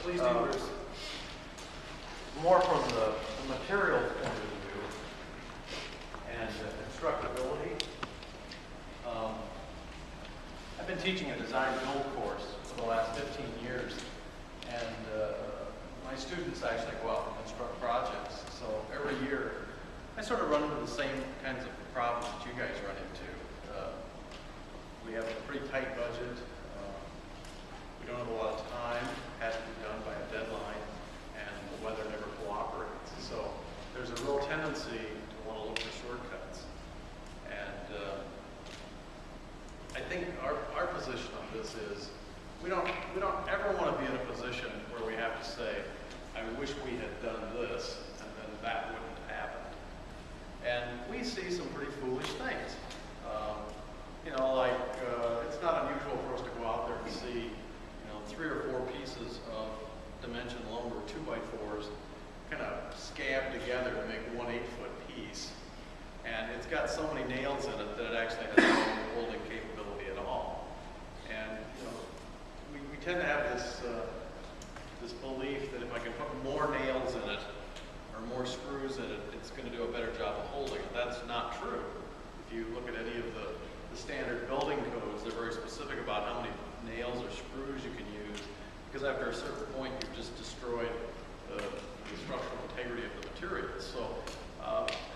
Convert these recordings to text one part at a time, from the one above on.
Please do, Bruce. More from the materials point of view and constructability. I've been teaching a design build course for the last 15 years, and my students actually go out and construct projects. So every year, I sort of run into the same kinds of problems that you guys run into. We have a pretty tight budget. We don't have a lot of time. It has to be done by a deadline, and the weather never cooperates. So there's a real tendency to want to look for shortcuts. And I think our position on this is we don't ever want to be in a position where we have to say, I wish we had done this, and then that wouldn't happen. And we see some pretty foolish things. It's not unusual for us to go out there and see, 3 or 4 pieces of dimension lumber 2x4s kind of scabbed together to make one 8-foot piece. And it's got so many nails in it that it actually has no holding capability at all. And we tend to have this belief that if I can put more nails in it or more screws in it, it's going to do a better job of holding it. That's not true. If you look at any of the standard building codes, they're very specific about how many nails or screws you can use, because after a certain point, you've just destroyed the structural integrity of the materials. So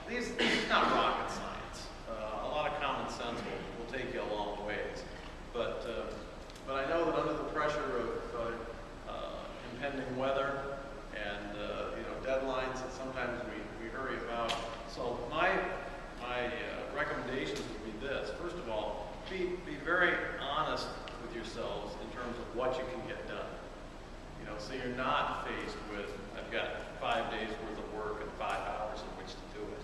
these are not rocket science. A lot of common sense will take you a long ways. But I know that under the pressure of impending weather and deadlines that sometimes we hurry about. So my recommendations would be this. First of all, be very honest with yourselves in terms of what you can get done. So you're not faced with, I've got 5 days worth of work and 5 hours in which to do it.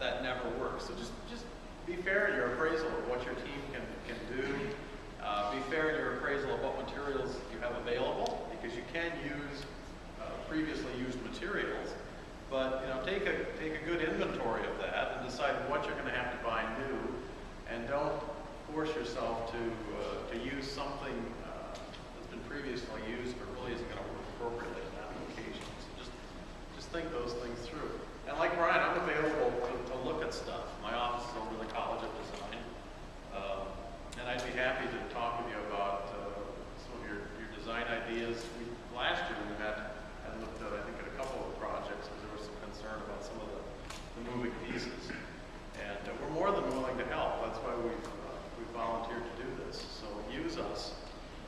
That never works. So just be fair in your appraisal of what your team can do. Be fair in your appraisal of what materials you have available, because you can use previously used materials. But take a good inventory of that and decide what you're going to have to buy new, and don't force yourself to use something that's been previously used but really isn't going to work appropriately in that location. So just think those things through. And like Brian, I'm available to look at stuff. My office is over in the College of Design, and I'd be happy to talk with you about some of your design ideas. Last year we had looked at, I think, at a couple of projects because there was some concern about some of the moving pieces. And we're more than willing to help. That's why we've volunteered to do this. So use us,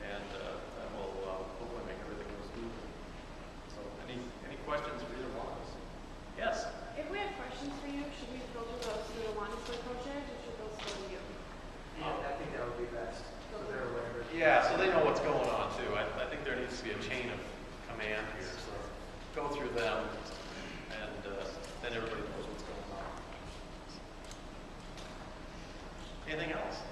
and that will hopefully make everything go smoothly. So any questions for either one of us? Yes? If we have questions for you, should we filter those through the ones for coaches, or should those go to you? Yeah, I think that would be best. So they're aware. Yeah, so they know what's going on too. I think there needs to be a chain of command here. So go through them, and then everybody knows what's going on. Anything else?